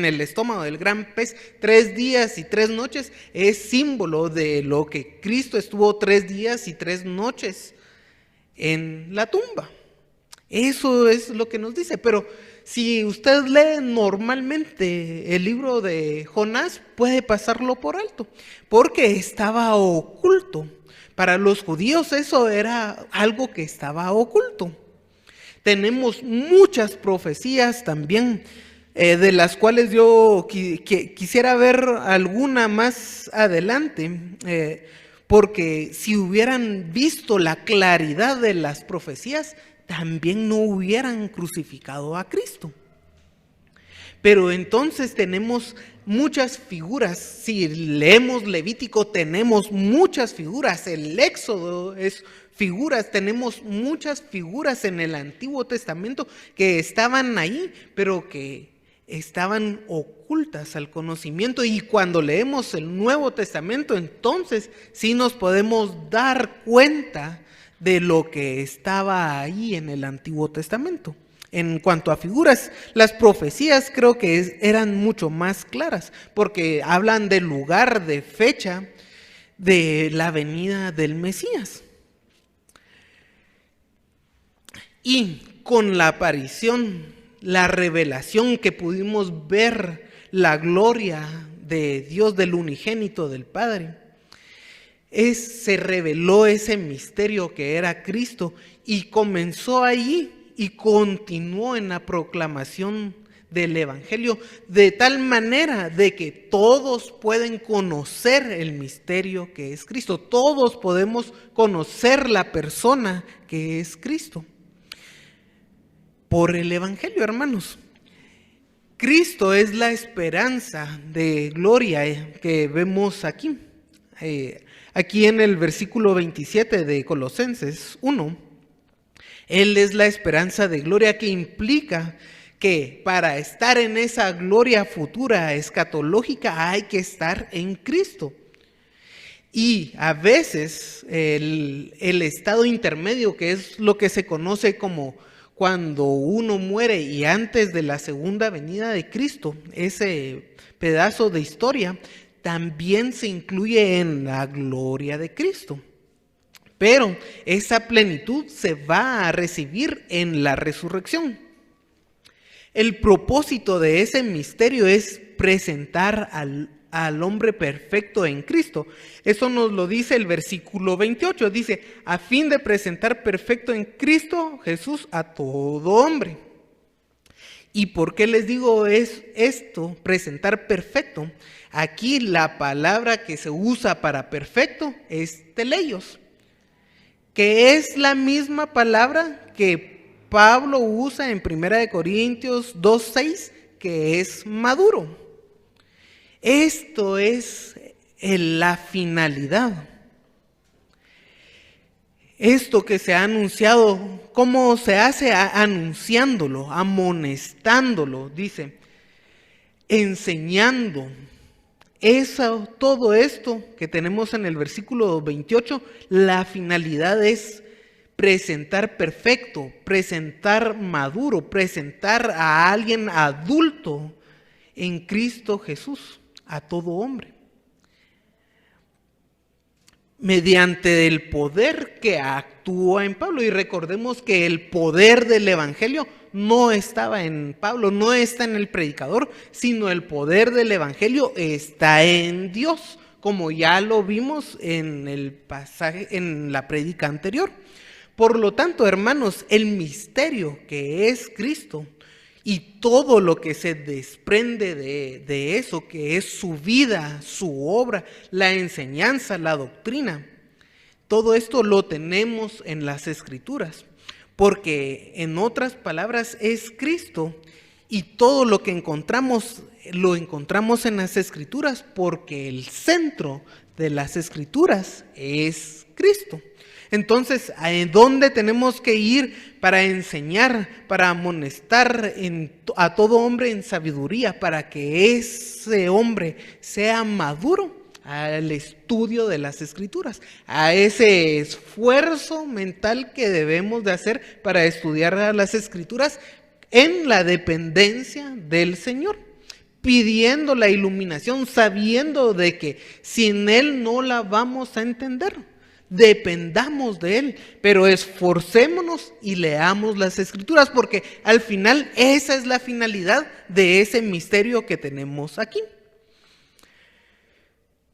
el estómago del gran pez 3 días y 3 noches, es símbolo de lo que Cristo estuvo 3 días y 3 noches en la tumba. Eso es lo que nos dice. Pero si usted lee normalmente el libro de Jonás, puede pasarlo por alto, porque estaba oculto. Para los judíos eso era algo que estaba oculto. Tenemos muchas profecías también, de las cuales yo quisiera ver alguna más adelante, porque si hubieran visto la claridad de las profecías, también no hubieran crucificado a Cristo. Pero entonces tenemos muchas figuras. Si leemos Levítico, tenemos muchas figuras. El Éxodo es figuras. Tenemos muchas figuras en el Antiguo Testamento que estaban ahí, pero que estaban ocultas al conocimiento. Y cuando leemos el Nuevo Testamento, entonces sí nos podemos dar cuenta de lo que estaba ahí en el Antiguo Testamento. En cuanto a figuras, las profecías creo que eran mucho más claras, porque hablan del lugar, de fecha, de la venida del Mesías. Y con la aparición, la revelación que pudimos ver, la gloria de Dios, del unigénito del Padre, se reveló ese misterio que era Cristo, y comenzó allí y continuó en la proclamación del Evangelio, de tal manera de que todos pueden conocer el misterio que es Cristo. Todos podemos conocer la persona que es Cristo por el Evangelio, hermanos. Cristo es la esperanza de gloria que vemos aquí. Aquí en el versículo 27 de Colosenses 1, Él es la esperanza de gloria, que implica que para estar en esa gloria futura escatológica hay que estar en Cristo. Y a veces el estado intermedio, que es lo que se conoce como cuando uno muere y antes de la segunda venida de Cristo, ese pedazo de historia también se incluye en la gloria de Cristo. Pero esa plenitud se va a recibir en la resurrección. El propósito de ese misterio es presentar al hombre perfecto en Cristo. Eso nos lo dice el versículo 28. Dice, a fin de presentar perfecto en Cristo Jesús a todo hombre. ¿Y por qué les digo esto, presentar perfecto? Aquí la palabra que se usa para perfecto es teleios, que es la misma palabra que Pablo usa en 1 Corintios 2:6, que es maduro. Esto es la finalidad. Esto que se ha anunciado, ¿cómo se hace? Anunciándolo, amonestándolo, dice, enseñando. Todo esto que tenemos en el versículo 28, la finalidad es presentar perfecto, presentar maduro, presentar a alguien adulto en Cristo Jesús, a todo hombre. Mediante el poder que actúa en Pablo. Y recordemos que el poder del Evangelio no estaba en Pablo, no está en el predicador, sino el poder del Evangelio está en Dios, como ya lo vimos en el pasaje, en la prédica anterior. Por lo tanto, hermanos, el misterio que es Cristo y todo lo que se desprende de eso, que es su vida, su obra, la enseñanza, la doctrina, todo esto lo tenemos en las Escrituras, porque en otras palabras es Cristo, y todo lo que encontramos, lo encontramos en las Escrituras, porque el centro de las Escrituras es Cristo. Entonces, ¿a dónde tenemos que ir para enseñar, para amonestar a todo hombre en sabiduría, para que ese hombre sea maduro? Al estudio de las Escrituras, a ese esfuerzo mental que debemos de hacer para estudiar las Escrituras en la dependencia del Señor, pidiendo la iluminación, sabiendo de que sin Él no la vamos a entender. Dependamos de Él, pero esforcémonos y leamos las Escrituras, porque al final esa es la finalidad de ese misterio que tenemos aquí.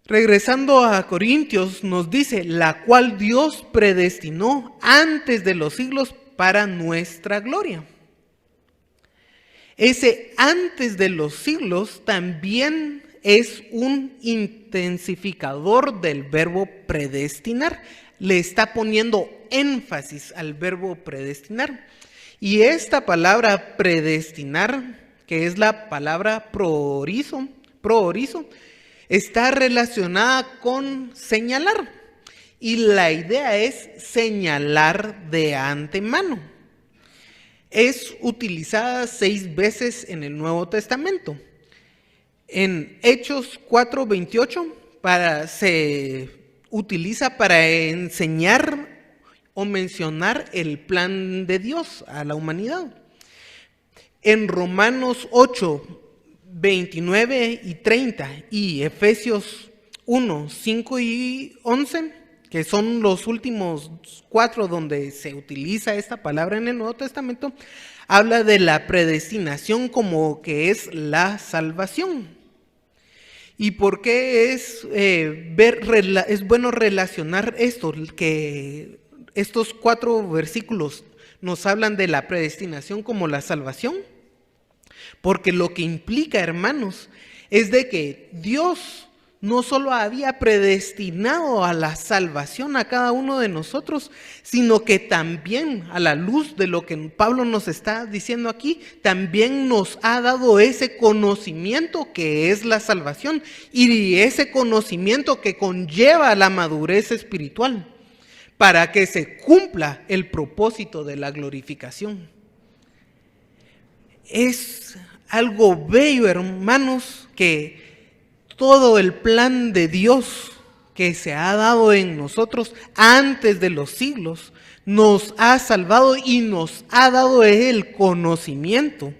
Regresando a Corintios, nos dice, la cual Dios predestinó antes de los siglos para nuestra gloria. Ese antes de los siglos también es un intensificador del verbo predestinar. Le está poniendo énfasis al verbo predestinar. Y esta palabra predestinar, que es la palabra proorizo, está relacionada con señalar. Y la idea es señalar de antemano. Es utilizada 6 veces en el Nuevo Testamento. En Hechos 4:28 se utiliza para enseñar o mencionar el plan de Dios a la humanidad. En Romanos 8:29 y 30 y Efesios 1:5 y 11, que son los últimos 4 donde se utiliza esta palabra en el Nuevo Testamento, habla de la predestinación como que es la salvación. ¿Y por qué es bueno relacionar esto? Que estos 4 versículos nos hablan de la predestinación como la salvación. Porque lo que implica, hermanos, es de que Dios no solo había predestinado a la salvación a cada uno de nosotros, sino que también, a la luz de lo que Pablo nos está diciendo aquí, también nos ha dado ese conocimiento que es la salvación y ese conocimiento que conlleva la madurez espiritual para que se cumpla el propósito de la glorificación. Es algo bello, hermanos, que todo el plan de Dios que se ha dado en nosotros antes de los siglos nos ha salvado y nos ha dado el conocimiento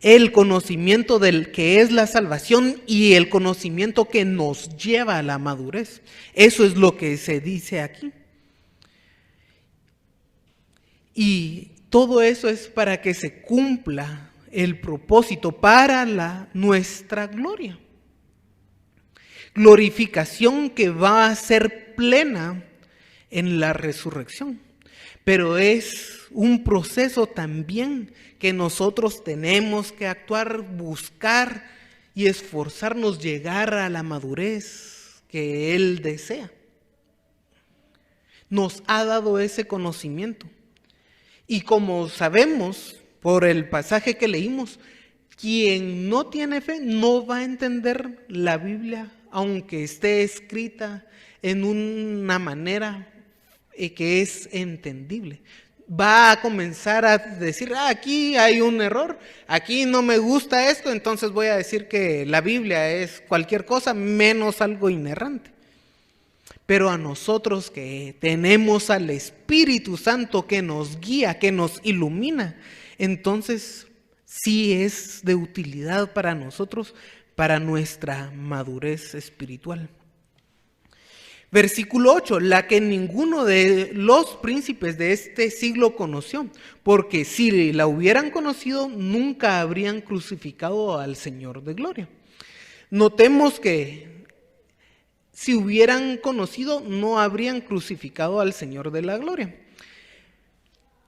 del que es la salvación y el conocimiento que nos lleva a la madurez. Eso es lo que se dice aquí. Y todo eso es para que se cumpla el propósito para nuestra gloria. Glorificación que va a ser plena en la resurrección. Pero es un proceso también que nosotros tenemos que actuar, buscar y esforzarnos llegar a la madurez que Él desea. Nos ha dado ese conocimiento. Y como sabemos por el pasaje que leímos, quien no tiene fe no va a entender la Biblia, aunque esté escrita en una manera que es entendible. Va a comenzar a decir, aquí hay un error, aquí no me gusta esto, entonces voy a decir que la Biblia es cualquier cosa menos algo inerrante. Pero a nosotros que tenemos al Espíritu Santo que nos guía, que nos ilumina, entonces sí es de utilidad para nosotros, para nuestra madurez espiritual. Versículo 8, la que ninguno de los príncipes de este siglo conoció, porque si la hubieran conocido, nunca habrían crucificado al Señor de gloria. Notemos que si hubieran conocido, no habrían crucificado al Señor de la gloria.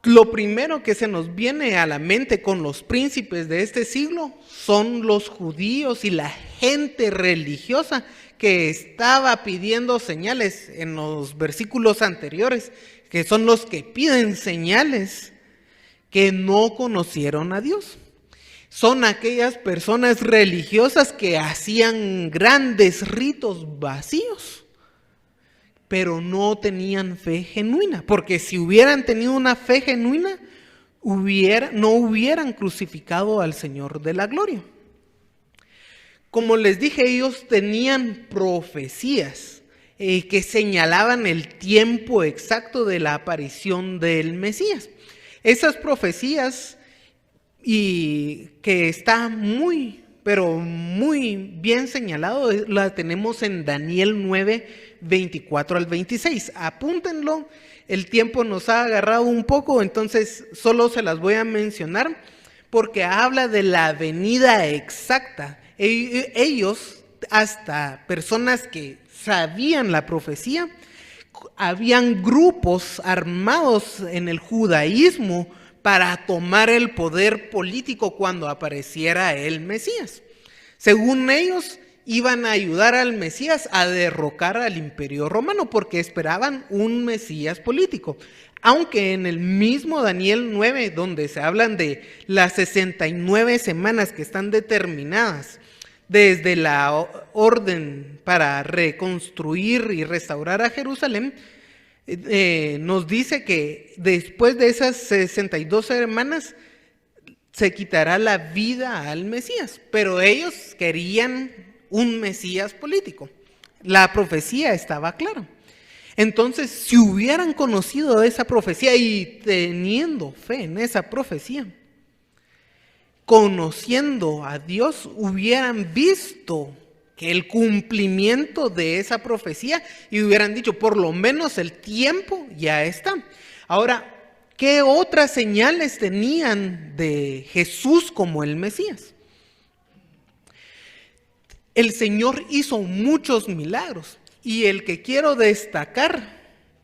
Lo primero que se nos viene a la mente con los príncipes de este siglo son los judíos y la gente religiosa que estaba pidiendo señales en los versículos anteriores, que son los que piden señales, que no conocieron a Dios. Son aquellas personas religiosas que hacían grandes ritos vacíos, pero no tenían fe genuina, porque si hubieran tenido una fe genuina, no hubieran crucificado al Señor de la gloria. Como les dije, ellos tenían profecías que señalaban el tiempo exacto de la aparición del Mesías. Esas profecías, y que está muy, pero muy bien señalado, la tenemos en Daniel 9, 24 al 26. Apúntenlo, el tiempo nos ha agarrado un poco, entonces solo se las voy a mencionar porque habla de la venida exacta. Ellos, hasta personas que sabían la profecía, habían grupos armados en el judaísmo para tomar el poder político cuando apareciera el Mesías. Según ellos, iban a ayudar al Mesías a derrocar al Imperio Romano porque esperaban un Mesías político. Aunque en el mismo Daniel 9, donde se hablan de las 69 semanas que están determinadas desde la orden para reconstruir y restaurar a Jerusalén, nos dice que después de esas 62 semanas se quitará la vida al Mesías, pero ellos querían un Mesías político. La profecía estaba clara. Entonces, si hubieran conocido esa profecía y teniendo fe en esa profecía, conociendo a Dios, hubieran visto que el cumplimiento de esa profecía y hubieran dicho, por lo menos el tiempo ya está. Ahora, ¿qué otras señales tenían de Jesús como el Mesías? El Señor hizo muchos milagros y el que quiero destacar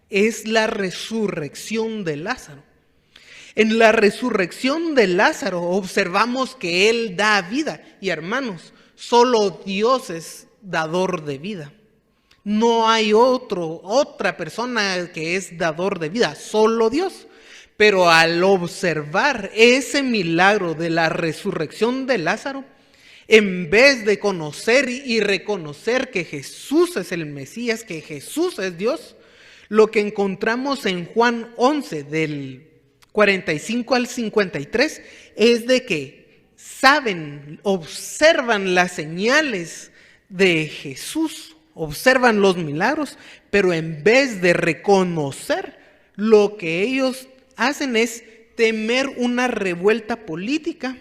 es la resurrección de Lázaro. En la resurrección de Lázaro observamos que Él da vida. Y hermanos, solo Dios es dador de vida. No hay otra persona que es dador de vida, solo Dios. Pero al observar ese milagro de la resurrección de Lázaro, en vez de conocer y reconocer que Jesús es el Mesías, que Jesús es Dios, lo que encontramos en Juan 11 del 45 al 53 es de que observan las señales de Jesús, observan los milagros, pero en vez de reconocer, lo que ellos hacen es temer una revuelta política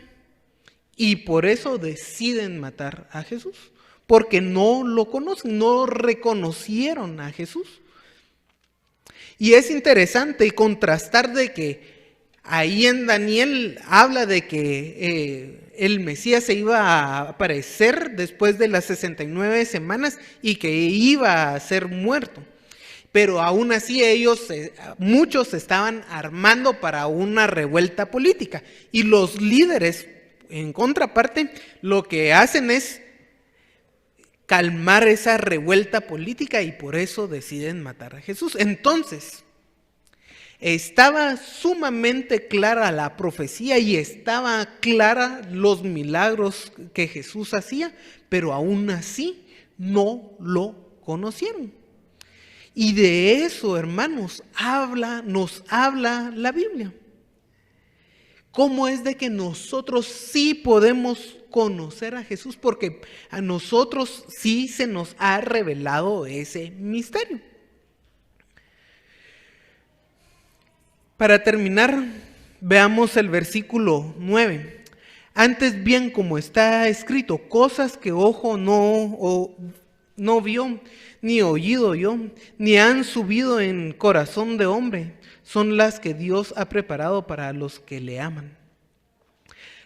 y por eso deciden matar a Jesús, porque no lo conocen, no reconocieron a Jesús. Y es interesante contrastar de que Ahí en Daniel habla de que el Mesías se iba a aparecer después de las 69 semanas y que iba a ser muerto. Pero aún así muchos se estaban armando para una revuelta política. Y los líderes, en contraparte, lo que hacen es calmar esa revuelta política y por eso deciden matar a Jesús. Entonces, estaba sumamente clara la profecía y estaba clara los milagros que Jesús hacía, pero aún así no lo conocieron. Y de eso, hermanos, nos habla la Biblia. ¿Cómo es de que nosotros sí podemos conocer a Jesús? Porque a nosotros sí se nos ha revelado ese misterio. Para terminar, veamos el versículo 9. Antes bien, como está escrito, cosas que ojo no vio, ni oído oyó, ni han subido en corazón de hombre, son las que Dios ha preparado para los que le aman.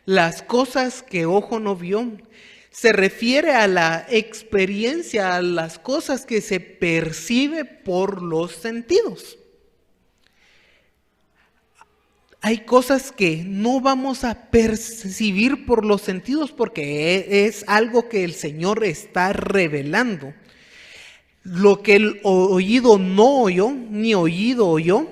Las cosas que ojo no vio se refiere a la experiencia, a las cosas que se percibe por los sentidos. Hay cosas que no vamos a percibir por los sentidos porque es algo que el Señor está revelando. Lo que el oído no oyó, ni oído oyó,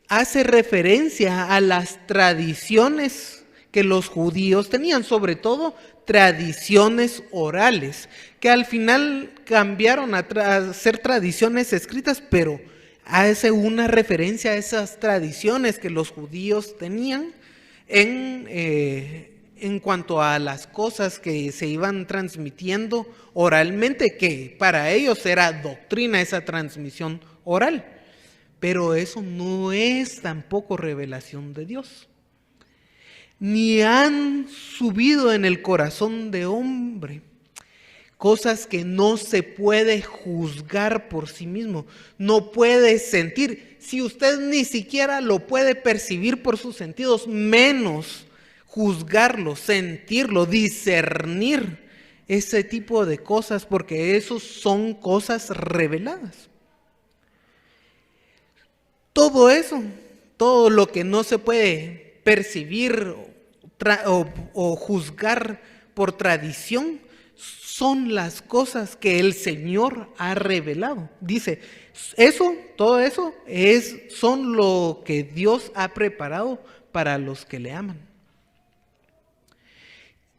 hace referencia a las tradiciones que los judíos tenían, sobre todo tradiciones orales, que al final cambiaron a ser tradiciones escritas, pero hace una referencia a esas tradiciones que los judíos tenían en cuanto a las cosas que se iban transmitiendo oralmente, que para ellos era doctrina esa transmisión oral. Pero eso no es tampoco revelación de Dios. Ni han subido en el corazón de hombre. Cosas que no se puede juzgar por sí mismo, no puede sentir. Si usted ni siquiera lo puede percibir por sus sentidos, menos juzgarlo, sentirlo, discernir ese tipo de cosas, porque esos son cosas reveladas. Todo eso, todo lo que no se puede percibir o juzgar por tradición, son las cosas que el Señor ha revelado. Dice, todo eso son lo que Dios ha preparado para los que le aman.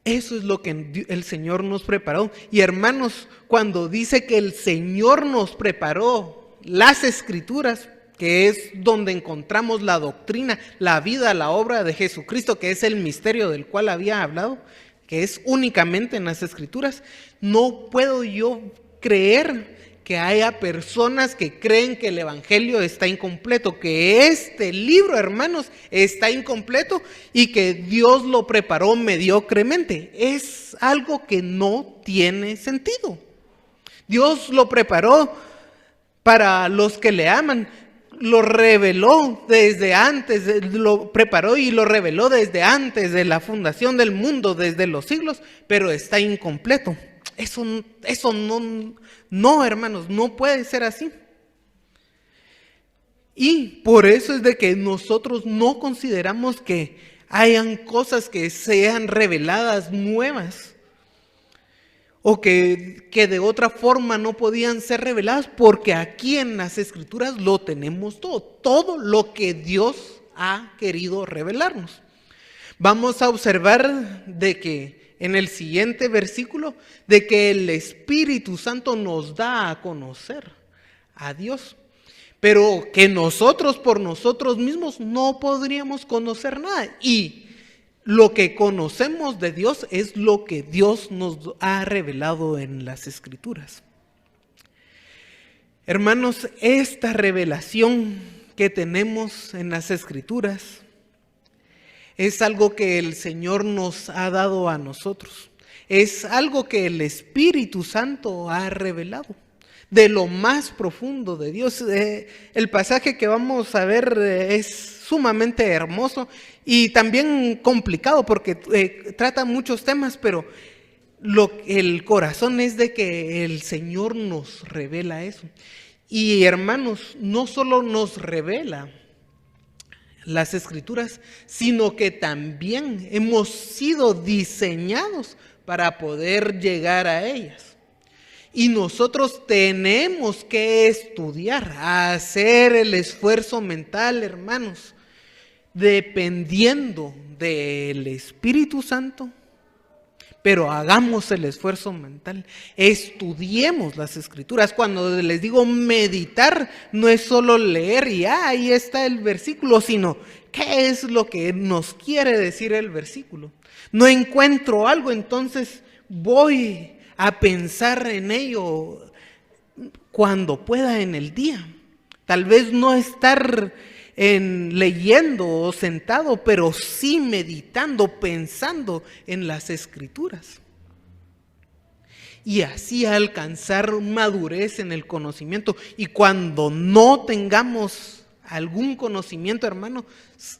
Eso es lo que el Señor nos preparó. Y hermanos, cuando dice que el Señor nos preparó las Escrituras, que es donde encontramos la doctrina, la vida, la obra de Jesucristo, que es el misterio del cual había hablado, que es únicamente en las Escrituras, no puedo yo creer que haya personas que creen que el Evangelio está incompleto, que este libro, hermanos, está incompleto y que Dios lo preparó mediocremente. Es algo que no tiene sentido. Dios lo preparó para los que le aman. Lo reveló desde antes, lo preparó y lo reveló desde antes de la fundación del mundo, desde los siglos, pero está incompleto. Eso no, hermanos, no puede ser así. Y por eso es de que nosotros no consideramos que hayan cosas que sean reveladas nuevas, o que de otra forma no podían ser reveladas, porque aquí en las Escrituras lo tenemos todo lo que Dios ha querido revelarnos. Vamos a observar de que en el siguiente versículo, de que el Espíritu Santo nos da a conocer a Dios, pero que nosotros por nosotros mismos no podríamos conocer nada. Y lo que conocemos de Dios es lo que Dios nos ha revelado en las Escrituras. Hermanos, esta revelación que tenemos en las Escrituras es algo que el Señor nos ha dado a nosotros. Es algo que el Espíritu Santo ha revelado. de lo más profundo de Dios. El pasaje que vamos a ver es sumamente hermoso y también complicado porque trata muchos temas, pero el corazón es de que el Señor nos revela eso. Y hermanos, no solo nos revela las Escrituras, sino que también hemos sido diseñados para poder llegar a ellas. Y nosotros tenemos que estudiar, hacer el esfuerzo mental, hermanos, dependiendo del Espíritu Santo. Pero hagamos el esfuerzo mental, estudiemos las Escrituras. Cuando les digo meditar, no es solo leer y ahí está el versículo, sino qué es lo que nos quiere decir el versículo. No encuentro algo, entonces voy a pensar en ello cuando pueda en el día. Tal vez no estar leyendo o sentado, pero sí meditando, pensando en las Escrituras. Y así alcanzar madurez en el conocimiento. Y cuando no tengamos algún conocimiento, hermano,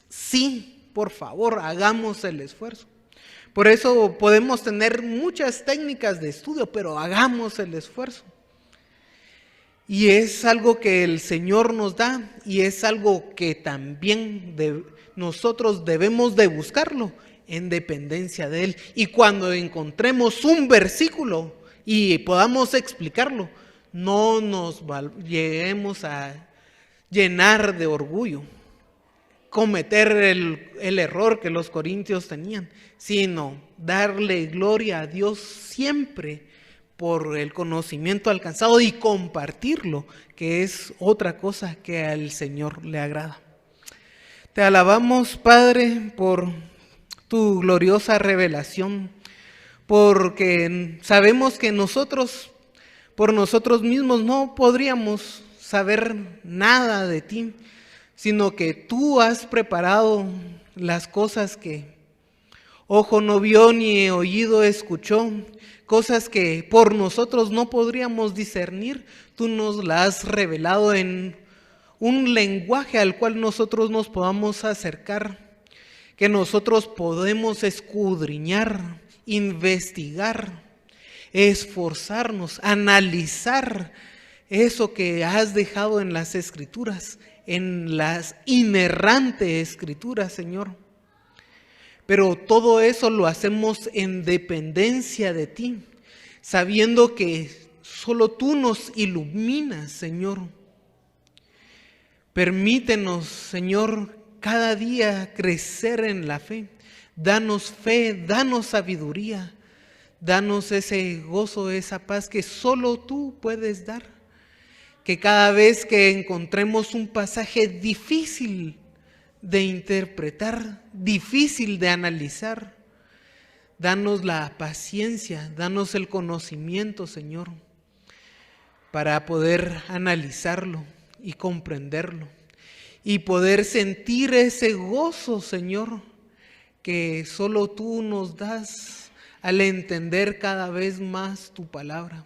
sí, por favor, hagamos el esfuerzo. Por eso podemos tener muchas técnicas de estudio, pero hagamos el esfuerzo. Y es algo que el Señor nos da y es algo que también nosotros debemos de buscarlo en dependencia de Él. Y cuando encontremos un versículo y podamos explicarlo, no nos lleguemos a llenar de orgullo, cometer el error que los corintios tenían, sino darle gloria a Dios siempre por el conocimiento alcanzado y compartirlo, que es otra cosa que al Señor le agrada. Te alabamos, Padre, por tu gloriosa revelación, porque sabemos que nosotros, por nosotros mismos, no podríamos saber nada de ti, sino que tú has preparado las cosas que ojo no vio ni oído escuchó, cosas que por nosotros no podríamos discernir. Tú nos las has revelado en un lenguaje al cual nosotros nos podamos acercar, que nosotros podemos escudriñar, investigar, esforzarnos, analizar eso que has dejado en las Escrituras, en las inerrantes Escrituras, Señor. Pero todo eso lo hacemos en dependencia de ti, sabiendo que solo tú nos iluminas, Señor. Permítenos, Señor, cada día crecer en la fe. Danos fe, danos sabiduría, danos ese gozo, esa paz que solo tú puedes dar. Que cada vez que encontremos un pasaje difícil de interpretar, difícil de analizar, danos la paciencia, danos el conocimiento, Señor, para poder analizarlo y comprenderlo y poder sentir ese gozo, Señor, que solo tú nos das al entender cada vez más tu palabra.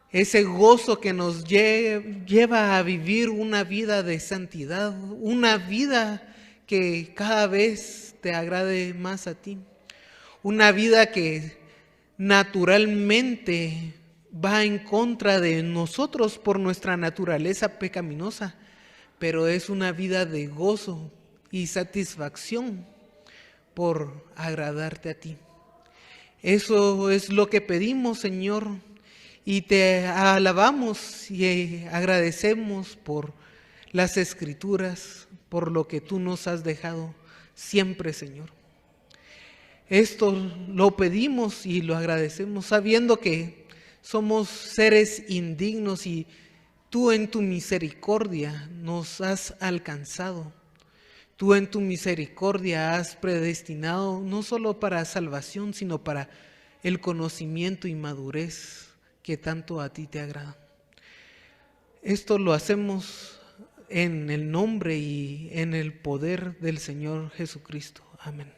Ese gozo que nos lleva a vivir una vida de santidad, una vida que cada vez te agrade más a ti, una vida que naturalmente va en contra de nosotros por nuestra naturaleza pecaminosa, pero es una vida de gozo y satisfacción por agradarte a ti. Eso es lo que pedimos, Señor. Y te alabamos y agradecemos por las Escrituras, por lo que tú nos has dejado siempre, Señor. Esto lo pedimos y lo agradecemos, sabiendo que somos seres indignos y tú en tu misericordia nos has alcanzado. Tú en tu misericordia has predestinado no solo para salvación, sino para el conocimiento y madurez que tanto a ti te agrada. Esto lo hacemos en el nombre y en el poder del Señor Jesucristo. Amén.